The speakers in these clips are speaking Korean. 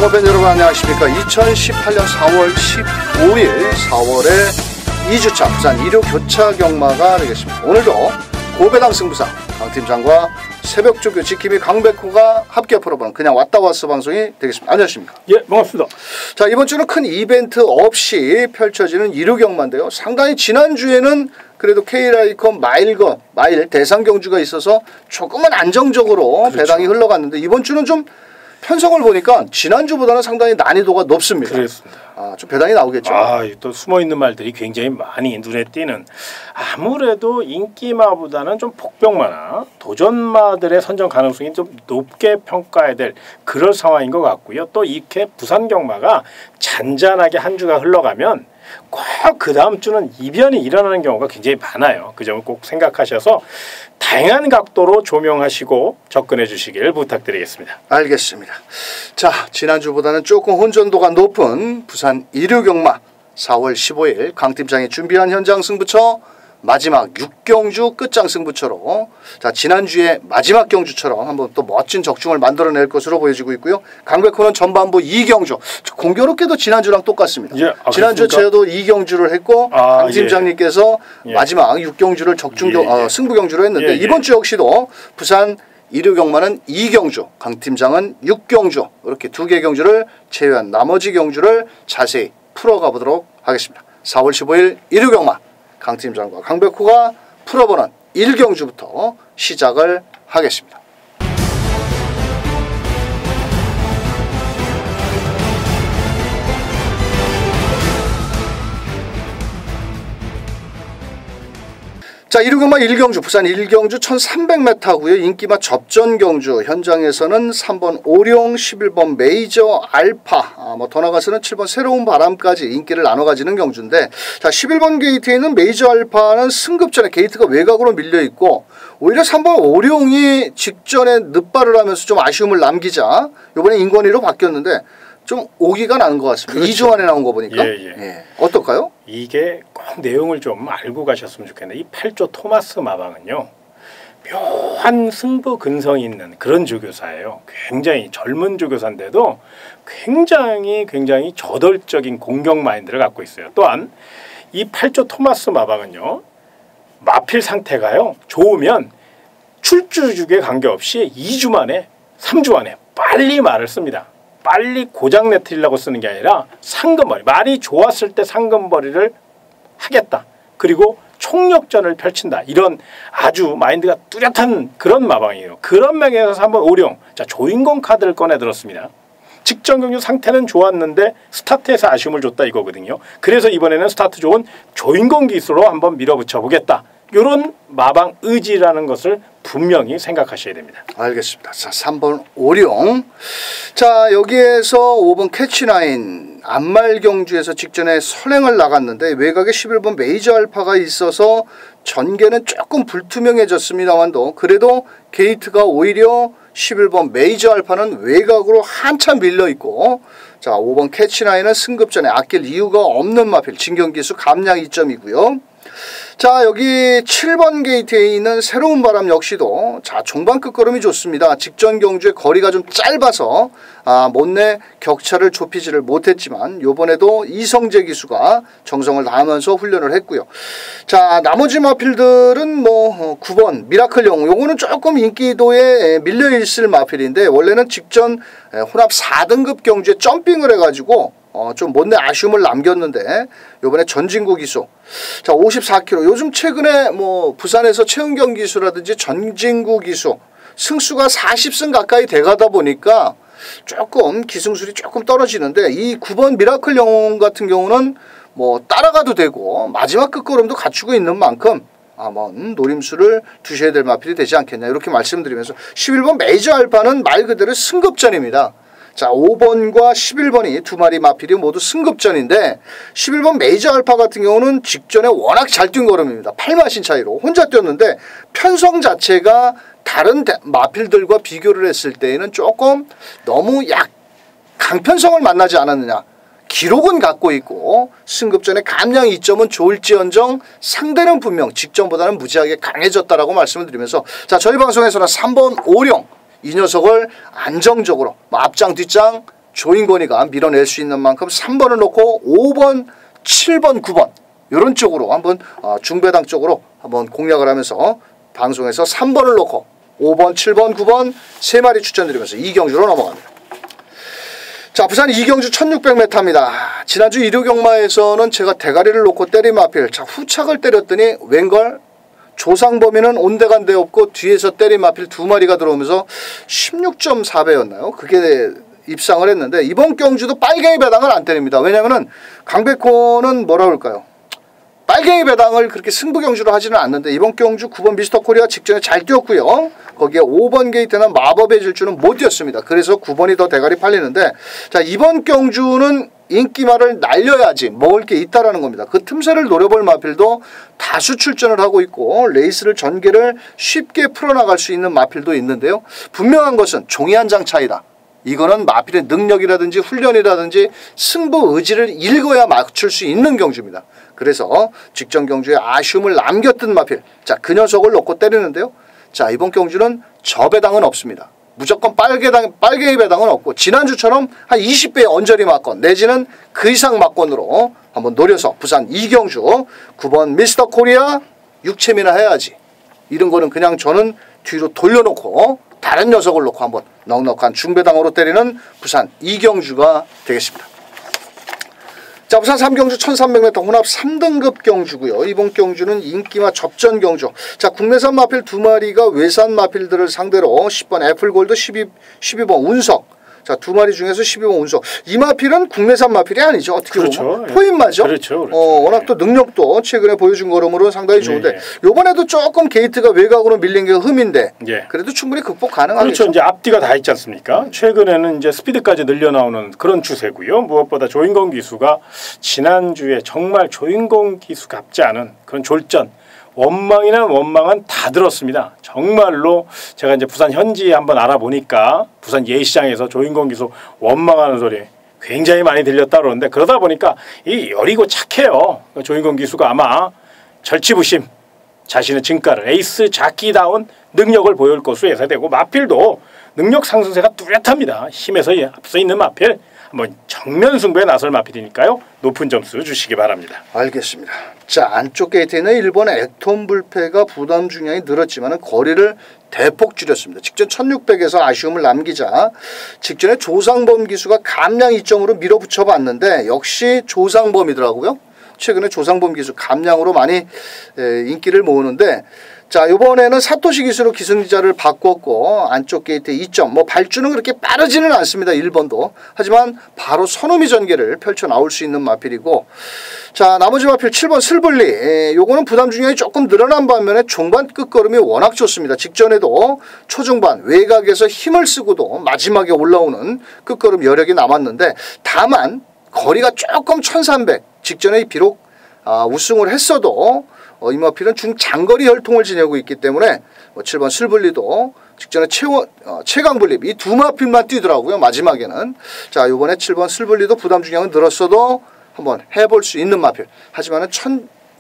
종업팬 여러분 안녕하십니까. 2018년 4월 15일 4월의 2주차 부산 1호 교차 경마가 되겠습니다. 오늘도 고배당 승부사 강팀장과 새벽조교 지킴이 강백호가 함께 풀어보는 그냥 왔다 왔어 방송이 되겠습니다. 안녕하십니까. 예, 반갑습니다. 자, 이번 주는 큰 이벤트 없이 펼쳐지는 1호 경마인데요. 상당히 지난주에는 그래도 K라이컨 마일 대상 경주가 있어서 조금은 안정적으로 그렇죠. 배당이 흘러갔는데 이번 주는 좀 편성을 보니까 지난주보다는 상당히 난이도가 높습니다. 그렇습니다. 좀 배당이 나오겠죠. 또 숨어있는 말들이 굉장히 많이 눈에 띄는, 아무래도 인기마보다는 좀 복병마나 도전마들의 선정 가능성이 좀 높게 평가해야 될 그런 상황인 것 같고요. 또 이렇게 부산 경마가 잔잔하게 한 주가 흘러가면 꼭 그 다음 주는 이변이 일어나는 경우가 굉장히 많아요. 그 점을 꼭 생각하셔서 다양한 각도로 조명하시고 접근해 주시길 부탁드리겠습니다. 알겠습니다. 자, 지난주보다는 조금 혼전도가 높은 부산 1호 경마 4월 15일 강팀장이 준비한 현장 승부처 마지막 6경주 끝장 승부처로, 자, 지난주에 마지막 경주처럼 한번 또 멋진 적중을 만들어낼 것으로 보여지고 있고요. 강백호는 전반부 2경주, 공교롭게도 지난주랑 똑같습니다. 예, 지난주에 저도 2경주를 했고 강팀장님께서 마지막 6경주를 승부 경주로 했는데 이번 주 역시도 부산 1호 경마는 2경주, 강팀장은 6경주, 이렇게 2개 경주를 제외한 나머지 경주를 자세히 풀어가 보도록 하겠습니다. 4월 15일 1호 경마 강팀장과 강백호가 풀어보는 1경주부터 시작을 하겠습니다. 자, 1호 경마 1경주, 부산 1경주 1300m고요. 인기마 접전 경주, 현장에서는 3번 오룡, 11번 메이저 알파, 더 나가서는 7번 새로운 바람까지 인기를 나눠 가지는 경주인데, 자, 11번 게이트에 있는 메이저 알파는 승급전에 게이트가 외곽으로 밀려 있고, 오히려 3번 오룡이 직전에 늦발을 하면서 좀 아쉬움을 남기자 이번에 인권위로 바뀌었는데 좀 오기가 나는 것 같습니다. 그렇죠. 2주 만에 나온 거 보니까. 예. 어떨까요? 이게 꼭 내용을 좀 알고 가셨으면 좋겠는데, 이 8조 토마스 마방은요, 묘한 승부 근성이 있는 그런 조교사예요. 굉장히 젊은 조교사인데도 굉장히 저돌적인 공격 마인드를 갖고 있어요. 또한 이 8조 토마스 마방은요, 마필 상태가요 좋으면 출주죽에 관계없이 2주 만에 3주 안에 빨리 말을 씁니다. 빨리 고장 내트리려고 쓰는 게 아니라 상금벌이, 말이 좋았을 때 상금벌이를 하겠다, 그리고 총력전을 펼친다, 이런 아주 마인드가 뚜렷한 그런 마방이에요. 그런 면에서 한번 오룡, 자, 조인공 카드를 꺼내 들었습니다. 직전 경주 상태는 좋았는데 스타트에서 아쉬움을 줬다 이거거든요. 그래서 이번에는 스타트 좋은 조인공 기수로 한번 밀어붙여 보겠다, 이런 마방 의지라는 것을 분명히 생각하셔야 됩니다. 알겠습니다. 자, 3번 오룡. 자, 여기에서 5번 캐치나인 안말 경주에서 직전에 선행을 나갔는데 외곽에 11번 메이저 알파가 있어서 전개는 조금 불투명해졌습니다만도 그래도 게이트가 오히려 11번 메이저 알파는 외곽으로 한참 밀려 있고, 자, 5번 캐치나인은 승급전에 아낄 이유가 없는 마필, 진경기수 감량 2점이고요. 자, 여기 7번 게이트에 있는 새로운 바람 역시도, 자, 종반 끝걸음이 좋습니다. 직전 경주의 거리가 좀 짧아서 못내 격차를 좁히지를 못했지만 요번에도 이성재 기수가 정성을 다하면서 훈련을 했고요. 자, 나머지 마필들은 9번 미라클 영웅, 요거는 조금 인기도에 밀려있을 마필인데 원래는 직전 혼합 4등급 경주에 점핑을 해가지고 좀 못내 아쉬움을 남겼는데 요번에 전진구 기수, 자, 54km, 요즘 최근에 부산에서 최은경 기수라든지 전진구 기수 승수가 40승 가까이 돼가다 보니까 조금 기승술이 조금 떨어지는데, 이 9번 미라클 영웅 같은 경우는 따라가도 되고 마지막 끝걸음도 갖추고 있는 만큼 노림수를 두셔야 될 마필이 되지 않겠냐, 이렇게 말씀드리면서 11번 메이저 알파는 말 그대로 승급전입니다. 자, 5번과 11번이 두 마리 마필이 모두 승급전인데 11번 메이저 알파 같은 경우는 직전에 워낙 잘 뛴 걸음입니다. 8마신 차이로 혼자 뛰었는데 편성 자체가 다른 마필들과 비교를 했을 때에는 조금 너무 강편성을 만나지 않았느냐. 기록은 갖고 있고 승급전에 감량 2점은 좋을지언정 상대는 분명 직전보다는 무지하게 강해졌다라고 말씀을 드리면서, 자, 저희 방송에서는 3번 오룡, 이 녀석을 안정적으로 앞장 뒷장 조인권이가 밀어낼 수 있는 만큼 3번을 놓고 5번, 7번, 9번 이런 쪽으로 한번 중배당 쪽으로 한번 공략을 하면서 방송에서 3번을 놓고 5번, 7번, 9번 3마리 추천드리면서 이경주로 넘어갑니다. 자, 부산 이경주 1600m입니다. 지난주 일요경마에서는 제가 대가리를 놓고 때리마필, 자, 후착을 때렸더니 웬걸 조상범위는 온데간데 없고 뒤에서 때리마필 2마리가 들어오면서 16.4배였나요? 그게 입상을 했는데 이번 경주도 빨갱이 배당을 안 때립니다. 왜냐면은 강백호는 뭐라 그럴까요? 빨갱이 배당을 그렇게 승부 경주로 하지는 않는데 이번 경주 9번 미스터 코리아 직전에 잘 뛰었고요. 거기에 5번 게이트는 마법의 질주는 못 뛰었습니다. 그래서 9번이 더 대가리 팔리는데 자, 이번 경주는 인기말을 날려야지 먹을 게 있다라는 겁니다. 그 틈새를 노려볼 마필도 다수 출전을 하고 있고 레이스를 전개를 쉽게 풀어나갈 수 있는 마필도 있는데요. 분명한 것은 종이 한 장 차이다. 이거는 마필의 능력이라든지 훈련이라든지 승부 의지를 읽어야 맞출 수 있는 경주입니다. 그래서 직전 경주에 아쉬움을 남겼던 마필, 자, 그 녀석을 놓고 때리는데요. 자, 이번 경주는 저배당은 없습니다. 무조건 빨갱이 배당은 없고 지난주처럼 한 20배의 언저리 막권 내지는 그 이상 막권으로 한번 노려서 부산 이경주 9번 미스터 코리아 6채미나 해야지. 이런 거는 그냥 저는 뒤로 돌려놓고 다른 녀석을 놓고 한번 넉넉한 중배당으로 때리는 부산 이경주가 되겠습니다. 자, 부산 3경주 1300m 혼합 3등급 경주고요. 이번 경주는 인기마 접전 경주. 자, 국내산 마필 2마리가 외산 마필들을 상대로 10번 애플골드 12번 운석. 자, 2마리 중에서 12번 운석. 이 마필은 국내산 마필이 아니죠. 어떻게 그렇죠. 보면 포인마죠. 그렇죠. 워낙 또 능력도 최근에 보여준 거로는 상당히 좋은데 요번에도 조금 게이트가 외곽으로 밀린 게 흠인데 그래도 충분히 극복 가능하겠죠. 그렇죠. 이제 앞뒤가 다 있지 않습니까? 최근에는 이제 스피드까지 늘려 나오는 그런 추세고요. 무엇보다 조인권 기수가 지난주에 정말 조인권 기수갑지 않은 그런 졸전 원망은 다 들었습니다. 정말로 제가 이제 부산 현지에 한번 알아보니까 부산 예시장에서 조인권 기수 원망하는 소리 굉장히 많이 들렸다 그러는데 그러다 보니까 이 여리고 착해요. 조인권 기수가 아마 절치부심 자신의 진가를 에이스 자키다운 능력을 보여줄 것으로 예상되고 마필도 능력 상승세가 뚜렷합니다. 힘에서 앞서 있는 마필 한번 정면 승부에 나설 마필이니까요. 높은 점수 주시기 바랍니다. 알겠습니다. 자, 안쪽 게이트에는 일본의 액톤 불패가 부담 중량이 늘었지만 거리를 대폭 줄였습니다. 직전 1600에서 아쉬움을 남기자 직전에 조상범 기수가 감량 2점으로 밀어붙여 봤는데 역시 조상범이더라고요. 최근에 조상범 기수 감량으로 많이 인기를 모으는데 자, 이번에는 사토시 기수로 기승자를 바꿨고 안쪽 게이트 2점 뭐 발주는 그렇게 빠르지는 않습니다. 1번도. 하지만 바로 선우미 전개를 펼쳐 나올 수 있는 마필이고 자, 나머지 마필 7번 슬블리 요거는 부담 중량이 조금 늘어난 반면에 중반 끝걸음이 워낙 좋습니다. 직전에도 초중반 외곽에서 힘을 쓰고도 마지막에 올라오는 끝걸음 여력이 남았는데 다만 거리가 조금 1300 직전에 비록 우승을 했어도 이 마필은 중장거리 혈통을 지내고 있기 때문에 7번 슬블리도 직전에 최강블립 이 두 마필만 뛰더라고요. 마지막에는. 자, 이번에 7번 슬블리도 부담 중량은 늘었어도 한번 해볼 수 있는 마필. 하지만은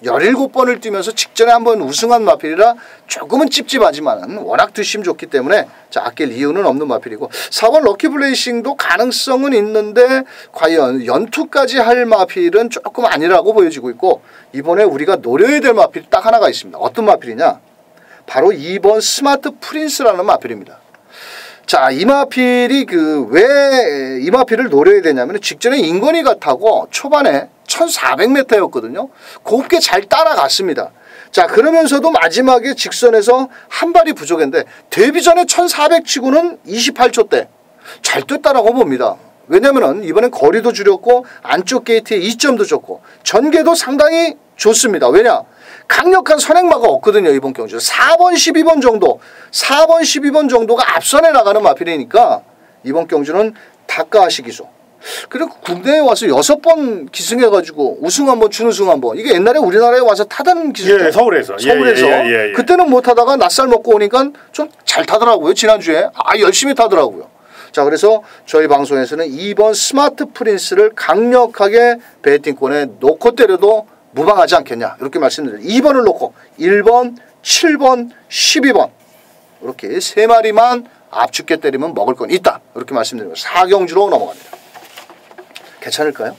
17번을 뛰면서 직전에 한번 우승한 마필이라 조금은 찝찝하지만 워낙 뒷심 좋기 때문에 자, 아낄 이유는 없는 마필이고 4번 럭키블레이싱도 가능성은 있는데 과연 연투까지 할 마필은 조금 아니라고 보여지고 있고 이번에 우리가 노려야 될 마필이 딱 하나가 있습니다. 어떤 마필이냐? 바로 2번 스마트 프린스라는 마필입니다. 자, 이 마필이 왜 이 마필을 노려야 되냐면 직전에 인권이가 타고 초반에 1400m였거든요. 곱게 잘 따라갔습니다. 자, 그러면서도 마지막에 직선에서 한 발이 부족했는데 데뷔 전에 1400 치고는 28초대 잘 뛰었다라고 봅니다. 왜냐면은 이번엔 거리도 줄였고 안쪽 게이트에 2점도 좋고 전개도 상당히 좋습니다. 왜냐? 강력한 선행마가 없거든요. 이번 경주 4번 12번 정도 4번 12번 정도가 앞선에 나가는 마필이니까 이번 경주는 다카하시 기수 그리고 국내에 와서 6번 기승해가지고 우승 한번 준우승 한번 이게 옛날에 우리나라에 와서 타다는 기수죠. 예, 서울에서 그때는 못 타다가 낯살 먹고 오니까 좀 잘 타더라고요. 지난주에 열심히 타더라고요. 자, 그래서 저희 방송에서는 2번 스마트 프린스를 강력하게 배팅권에 놓고 때려도 무방하지 않겠냐 이렇게 말씀드려요. 2번을 놓고 1번, 7번, 12번 이렇게 3마리만 압축게 때리면 먹을 건 있다 이렇게 말씀드리고 4경주로 넘어갑니다. 괜찮을까요?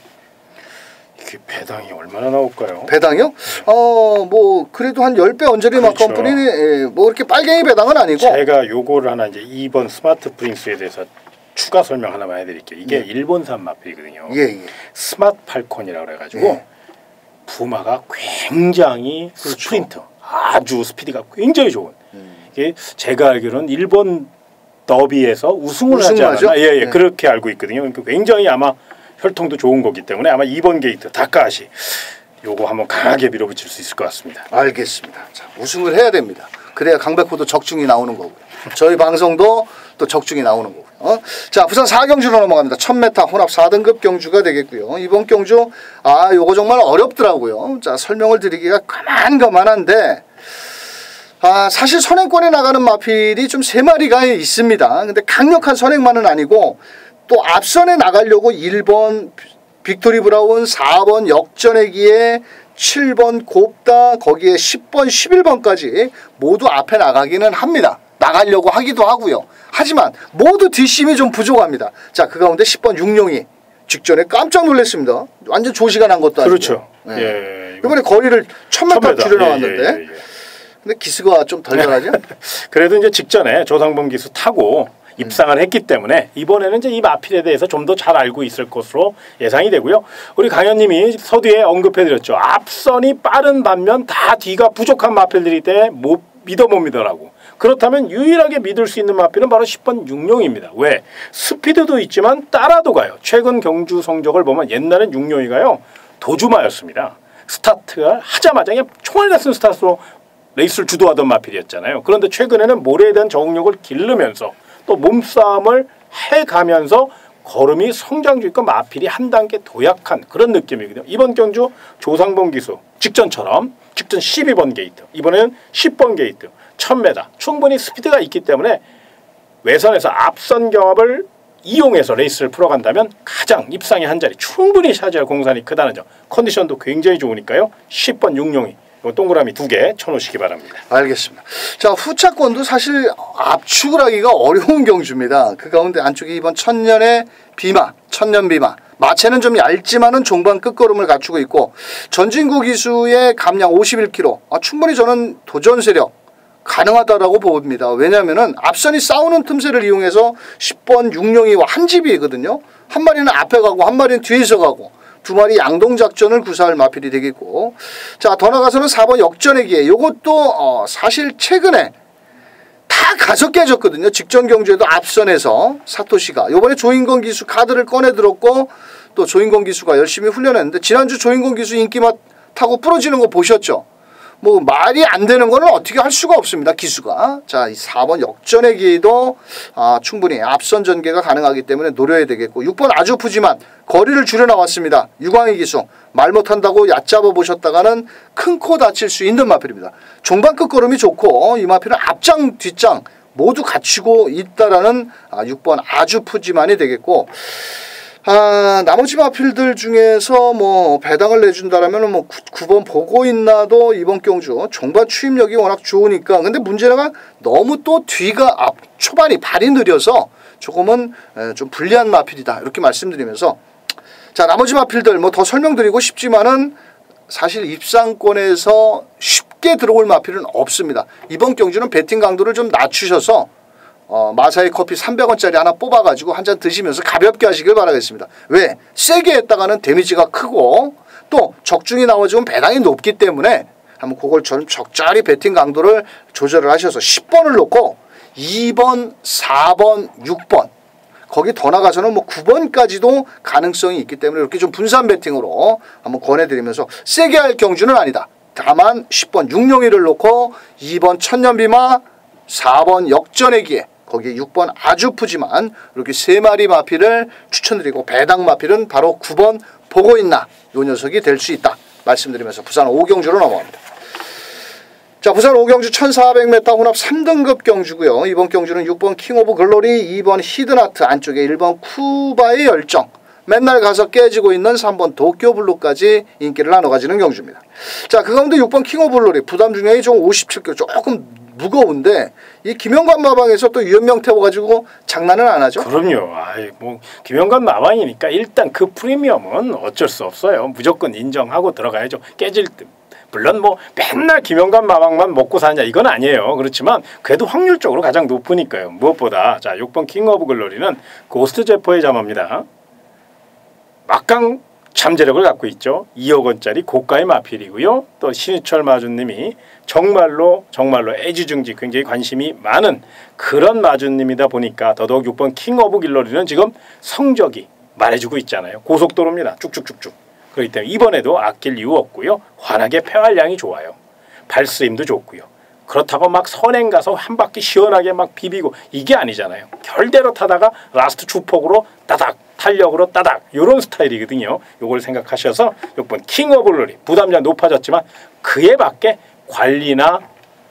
이게 배당이 얼마나 나올까요? 배당이요? 뭐 그래도 한 10배 언저리 그렇죠. 컴퍼니 뭐 이렇게 빨갱이 배당은 아니고. 제가 요거를 하나 이제 2번 스마트 프린스에 대해서 추가 설명 하나만 해드릴게요. 이게 일본산 마필이거든요. 예. 스마트 팔콘이라고 그래가지고 부마가 굉장히 그렇죠. 스프린트 아주 스피드가 굉장히 좋은. 이게 제가 알기로는 일본 더비에서 우승을 하지 않았나? 예. 그렇게 알고 있거든요. 그러니까 굉장히 아마 혈통도 좋은 거기 때문에 아마 2번 게이트 다카시 요거 한번 강하게 밀어붙일 수 있을 것 같습니다. 알겠습니다. 자, 우승을 해야 됩니다. 그래야 강백호도 적중이 나오는 거고요. 저희 방송도 또 적중이 나오는 거고요. 자, 부산 4경주로 넘어갑니다. 1000m 혼합 4등급 경주가 되겠고요. 이번 경주 요거 정말 어렵더라고요. 자, 설명을 드리기가 가만한데 사실 선행권에 나가는 마필이 좀 3마리가 있습니다. 근데 강력한 선행만은 아니고 또 앞선에 나가려고 1번 빅토리 브라운, 4번 역전애기에 7번 곱다, 거기에 10번, 11번까지 모두 앞에 나가기는 합니다. 나가려고 하기도 하고요. 하지만 모두 뒷심이 좀 부족합니다. 자, 그 가운데 10번 육룡이 직전에 깜짝 놀랐습니다. 완전 조시가 난 것도 아니고. 그렇죠. 네. 예. 이번에 거리를 1000m 줄여 나왔는데 근데 기수가 좀 덜 잘하죠? 그래도 이제 직전에 조상범 기수 타고 입상을 했기 때문에 이번에는 이제 이 마필에 대해서 좀 더 잘 알고 있을 것으로 예상이 되고요. 우리 강현님이 서두에 언급해드렸죠. 앞선이 빠른 반면 다 뒤가 부족한 마필들이 때문에 못 믿어라고. 그렇다면 유일하게 믿을 수 있는 마필은 바로 10번 육룡입니다. 왜? 스피드도 있지만 따라도 가요. 최근 경주 성적을 보면 옛날엔 육룡이가요. 도주마였습니다. 스타트를 하자마자 그냥 총알 같은 스타트로 레이스를 주도하던 마필이었잖아요. 그런데 최근에는 모래에 대한 적응력을 기르면서 또 몸싸움을 해가면서 걸음이 성장주 있고 마필이 한 단계 도약한 그런 느낌이거든요. 이번 경주 조상범 기수 직전 12번 게이트, 이번에는 10번 게이트 1000m 충분히 스피드가 있기 때문에 외선에서 앞선 경합을 이용해서 레이스를 풀어간다면 가장 입상의 한 자리 충분히 차지할 공산이 크다는 점. 컨디션도 굉장히 좋으니까요. 10번 육룡이 동그라미 2개 쳐놓으시기 바랍니다. 알겠습니다. 자, 후차권도 사실 압축을 하기가 어려운 경주입니다. 그 가운데 안쪽에 이번 천년 비마. 마체는 좀 얇지만은 종반 끝걸음을 갖추고 있고 전진구 기수의 감량 51kg. 충분히 저는 도전 세력 가능하다라고 봅니다. 왜냐하면은 앞선이 싸우는 틈새를 이용해서 10번 육룡이와 한 집이거든요. 한 마리는 앞에 가고 한 마리는 뒤에서 가고 두 마리 양동작전을 구사할 마필이 되겠고, 자, 더 나가서는 4번 역전애기에 요것도 사실 최근에 다 가서 깨졌거든요. 직전 경주에도 앞선에서 사토시가 요번에 조인건 기수 카드를 꺼내 들었고 또 조인건 기수가 열심히 훈련했는데 지난주 조인건 기수 인기맛 타고 부러지는 거 보셨죠? 뭐 말이 안 되는 거는 어떻게 할 수가 없습니다. 기수가. 자, 이 4번 역전애기도 충분히 앞선 전개가 가능하기 때문에 노려야 되겠고 6번 아주 푸지만 거리를 줄여 나왔습니다. 유광희 기수. 말 못한다고 얕잡아 보셨다가는 큰 코 다칠 수 있는 마필입니다. 종반 끝걸음이 좋고 이 마필은 앞장 뒷장 모두 갖추고 있다라는 6번 아주 푸지만이 되겠고 나머지 마필들 중에서 뭐 배당을 내준다라면 뭐 9번 보고 있나도 이번 경주 종반 추임력이 워낙 좋으니까 근데 문제가 너무 또 뒤가 초반이 발이 느려서 조금은 좀 불리한 마필이다 이렇게 말씀드리면서 자 나머지 마필들 뭐 더 설명드리고 싶지만은 사실 입상권에서 쉽게 들어올 마필은 없습니다. 이번 경주는 배팅 강도를 좀 낮추셔서 마사이 커피 300원짜리 하나 뽑아가지고 한 잔 드시면서 가볍게 하시길 바라겠습니다. 왜? 세게 했다가는 데미지가 크고 또 적중이 나와주면 배당이 높기 때문에 한번 그걸 좀 적절히 배팅 강도를 조절을 하셔서 10번을 놓고 2번, 4번, 6번 거기 더 나가서는 뭐 9번까지도 가능성이 있기 때문에 이렇게 좀 분산 배팅으로 한번 권해드리면서 세게 할 경주는 아니다. 다만 10번 육룡이를 놓고 2번 천년비마 4번 역전애기에 거기에 6번 아주 푸지만 이렇게 3마리 마필을 추천드리고 배당 마필은 바로 9번 보고 있나 요 녀석이 될 수 있다 말씀드리면서 부산 5경주로 넘어갑니다. 자, 부산 5경주 1400m 혼합 3등급 경주고요. 이번 경주는 6번 킹 오브 글로리, 2번 히든하트 안쪽에 1번 쿠바의 열정 맨날 가서 깨지고 있는 3번 도쿄블루까지 인기를 나눠 가지는 경주입니다. 자, 그 가운데 6번 킹 오브 글로리 부담 중량이 좀 57kg 조금 무거운데 이 김영관 마방에서 또 유연명 태워가지고 장난은 안 하죠? 그럼요. 뭐 김영관 마방이니까 일단 그 프리미엄은 어쩔 수 없어요. 무조건 인정하고 들어가야죠. 깨질 듯. 물론 뭐 맨날 김영관 마방만 먹고 사냐 이건 아니에요. 그렇지만 그래도 확률적으로 가장 높으니까요. 무엇보다 자 6번 킹 오브 글로리는 고스트 제퍼의 자마입니다. 막강 잠재력을 갖고 있죠. 2억 원짜리 고가의 마필이고요. 또 신희철 마주님이 정말로 애지중지 굉장히 관심이 많은 그런 마주님이다 보니까 더더욱 6번 킹 오브 글로리는 지금 성적이 말해주고 있잖아요. 고속도로입니다. 쭉쭉쭉쭉. 그렇기 때문에 이번에도 아낄 이유 없고요. 환하게 폐활량이 좋아요. 발스림도 좋고요. 그렇다고 막 선행 가서 한 바퀴 시원하게 막 비비고 이게 아니잖아요. 결대로 타다가 라스트 주폭으로 따닥 탄력으로 따닥 이런 스타일이거든요. 요걸 생각하셔서 6번 킹 오브 글로리 부담량 높아졌지만 그에 맞게 관리나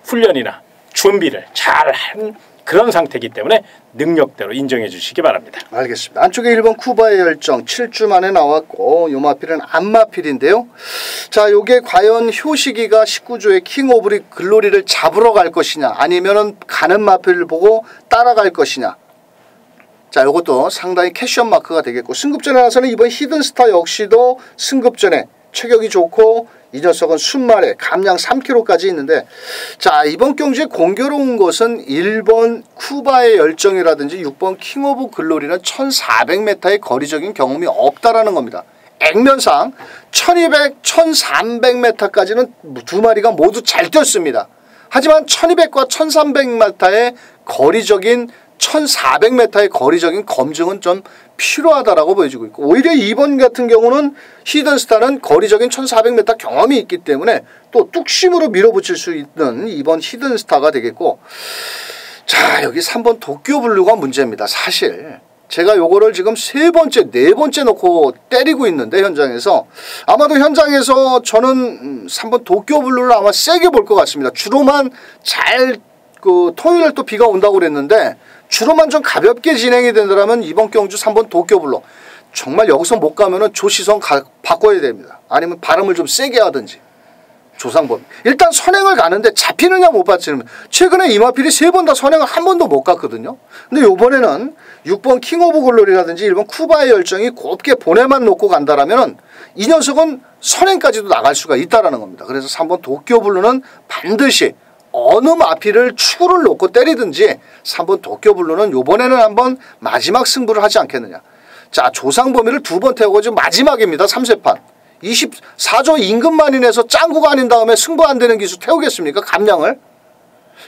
훈련이나 준비를 잘한 그런 상태이기 때문에 능력대로 인정해 주시기 바랍니다. 알겠습니다. 안쪽에 1번 쿠바의 열정 7주 만에 나왔고 요 마필은 안마필인데요. 자, 요게 과연 효식이가 19조의 킹 오브 글로리를 잡으러 갈 것이냐 아니면은 가는 마필을 보고 따라갈 것이냐. 자, 요것도 상당히 캐션 마크가 되겠고 승급전에 나서는 이번 히든스타 역시도 승급전에 체격이 좋고 이 녀석은 순말에 감량 3kg까지 있는데 자 이번 경주에 공교로운 것은 1번 쿠바의 열정이라든지 6번 킹 오브 글로리는 1400m의 거리적인 경험이 없다라는 겁니다. 액면상 1200, 1300m까지는 두 마리가 모두 잘 뛰었습니다. 하지만 1200과 1300m의 거리적인 1400m의 거리적인 검증은 좀 필요하다라고 보여지고 있고 오히려 2번 같은 경우는 히든스타는 거리적인 1400m 경험이 있기 때문에 또 뚝심으로 밀어붙일 수 있는 2번 히든스타가 되겠고 자 여기 3번 도쿄블루가 문제입니다. 사실 제가 요거를 지금 세 번째 놓고 때리고 있는데 현장에서 아마도 현장에서 저는 3번 도쿄블루를 아마 세게 볼 것 같습니다. 주로만 잘 토요일에 또 비가 온다고 그랬는데 주로만 좀 가볍게 진행이 된다면 이번 경주 3번 도쿄블루 정말 여기서 못 가면은 조시성 바꿔야 됩니다. 아니면 발음을 좀 세게 하든지 조상범 일단 선행을 가는데 잡히느냐 못 받치느냐 최근에 이마필이 3번 다 선행을 한 번도 못 갔거든요. 근데 요번에는 6번 킹 오브 글로리라든지 1번 쿠바의 열정이 곱게 보내만 놓고 간다라면은 이 녀석은 선행까지도 나갈 수가 있다라는 겁니다. 그래서 3번 도쿄블루는 반드시 어느 마필을 축구를 놓고 때리든지 3번 도쿄블루는 요번에는 한번 마지막 승부를 하지 않겠느냐. 자 조상범위를 2번 태우고 지금 마지막입니다. 3세판 24조 임금만인에서 짱구가 아닌 다음에 승부 안 되는 기수 태우겠습니까? 감량을.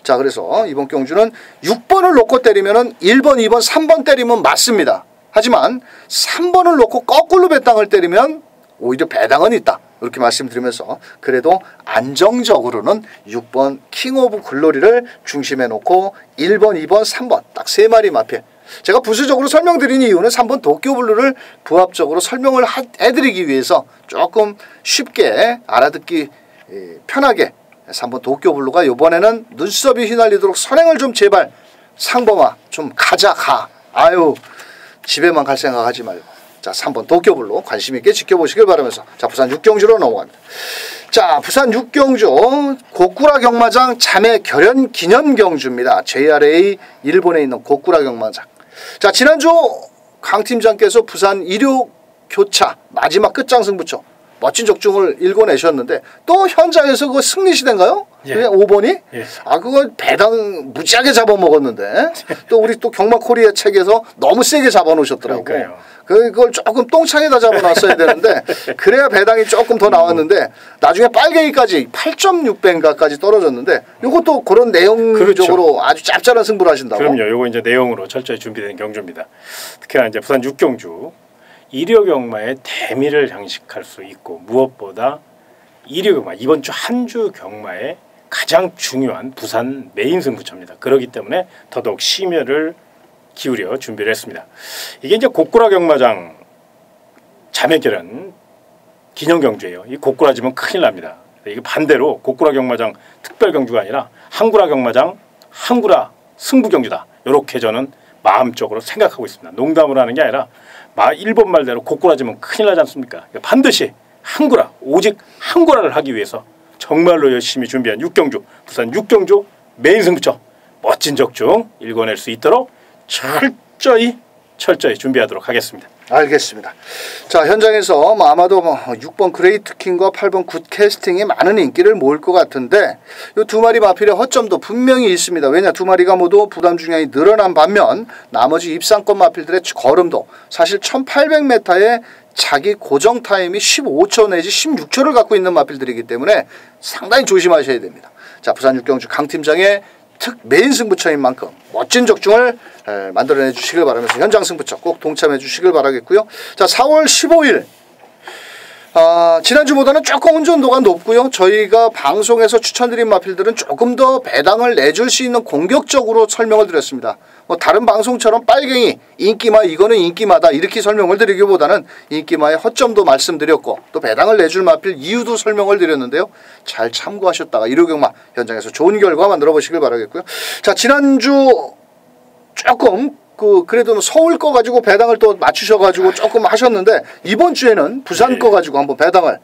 자 그래서 이번 경주는 6번을 놓고 때리면은 1번 2번 3번 때리면 맞습니다. 하지만 3번을 놓고 거꾸로 배당을 때리면 오히려 배당은 있다. 이렇게 말씀드리면서 그래도 안정적으로는 6번 킹 오브 글로리를 중심에 놓고 1번, 2번, 3번 딱 3마리 마필. 제가 부수적으로 설명드린 이유는 3번 도쿄블루를 부합적으로 설명을 해드리기 위해서 조금 쉽게 알아듣기 편하게 3번 도쿄블루가 이번에는 눈썹이 휘날리도록 선행을 좀 제발 상범아 좀 가. 아유 집에만 갈 생각하지 말고. 자 3번 도쿄블루 관심 있게 지켜보시길 바라면서 자 부산 6경주로 넘어갑니다. 자 부산 6경주 고쿠라 경마장 자매 결연 기념 경주입니다. JRA 일본에 있는 고쿠라 경마장. 자 지난주 강 팀장께서 부산 1호 교차 마지막 끝장 승부처 멋진 적중을 읽어내셨는데 또 현장에서 그거 승리시대인가요? 예. 5번이? 예. 아 그거 배당 무지하게 잡아먹었는데 또 우리 또 경마 코리아 책에서 너무 세게 잡아놓으셨더라고. 그걸 조금 똥창에다 잡아놨어야 되는데 그래야 배당이 조금 더 나왔는데 나중에 빨갱이까지 8.6배인가까지 떨어졌는데 이것도 그런 내용적으로 그렇죠. 아주 짭짤한 승부를 하신다고. 그럼요. 요거 이제 내용으로 철저히 준비된 경주입니다. 특히나 이제 부산 6경주 1호 경마의 대미를 장식할 수 있고 무엇보다 1호 경마 이번 주 한 주 경마의 가장 중요한 부산 메인 승부처입니다. 그렇기 때문에 더더욱 심혈을 기울여 준비를 했습니다. 이게 이제 고쿠라 경마장 자매결연 기념 경주예요. 이 고쿠라지면 큰일 납니다. 이게 반대로 고쿠라 경마장 특별 경주가 아니라 한구라 경마장 한구라 승부 경주다. 이렇게 저는 마음적으로 생각하고 있습니다. 농담을 하는 게 아니라 일본 말대로 고꾸라지면 큰일 나지 않습니까? 반드시 한구라 오직 한구라를 하기 위해서 정말로 열심히 준비한 6경주 부산 6경주 메인 승부처 멋진 적중 읽어낼 수 있도록 철저히 준비하도록 하겠습니다. 알겠습니다. 자, 현장에서 아마도 6번 그레이트 킹과 8번 굿 캐스팅이 많은 인기를 모을 것 같은데 이 두 마리 마필의 허점도 분명히 있습니다. 왜냐, 두 마리가 모두 부담 중량이 늘어난 반면 나머지 입상권 마필들의 걸음도 사실 1800m의 자기 고정 타임이 15초 내지 16초를 갖고 있는 마필들이기 때문에 상당히 조심하셔야 됩니다. 자, 부산 육경주 강 팀장의 메인 승부처인 만큼 멋진 적중을 만들어내 주시길 바라면서 현장 승부처 꼭 동참해 주시길 바라겠고요. 자, 4월 15일 지난주보다는 조금 운전도가 높고요. 저희가 방송에서 추천드린 마필들은 조금 더 배당을 내줄 수 있는 공격적으로 설명을 드렸습니다. 뭐 다른 방송처럼 빨갱이, 인기마, 이거는 인기마다 이렇게 설명을 드리기보다는 인기마의 허점도 말씀드렸고 또 배당을 내줄 마필 이유도 설명을 드렸는데요. 잘 참고하셨다가 1호경마 현장에서 좋은 결과 만들어 보시길 바라겠고요. 자, 지난주 조금 그래도 서울 거 가지고 배당을 또 맞추셔가지고 조금 하셨는데 이번 주에는 부산 거 가지고 한번 배당을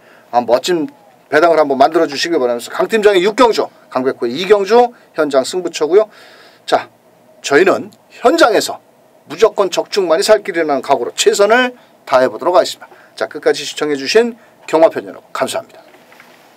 멋진 배당을 한번 만들어 주시길 바라면서 강 팀장의 6경주, 강백호의 2경주 현장 승부처고요. 자, 저희는 현장에서 무조건 적중만이 살 길이라는 각오로 최선을 다해 보도록 하겠습니다. 자, 끝까지 시청해 주신 경마편 여러분 감사합니다.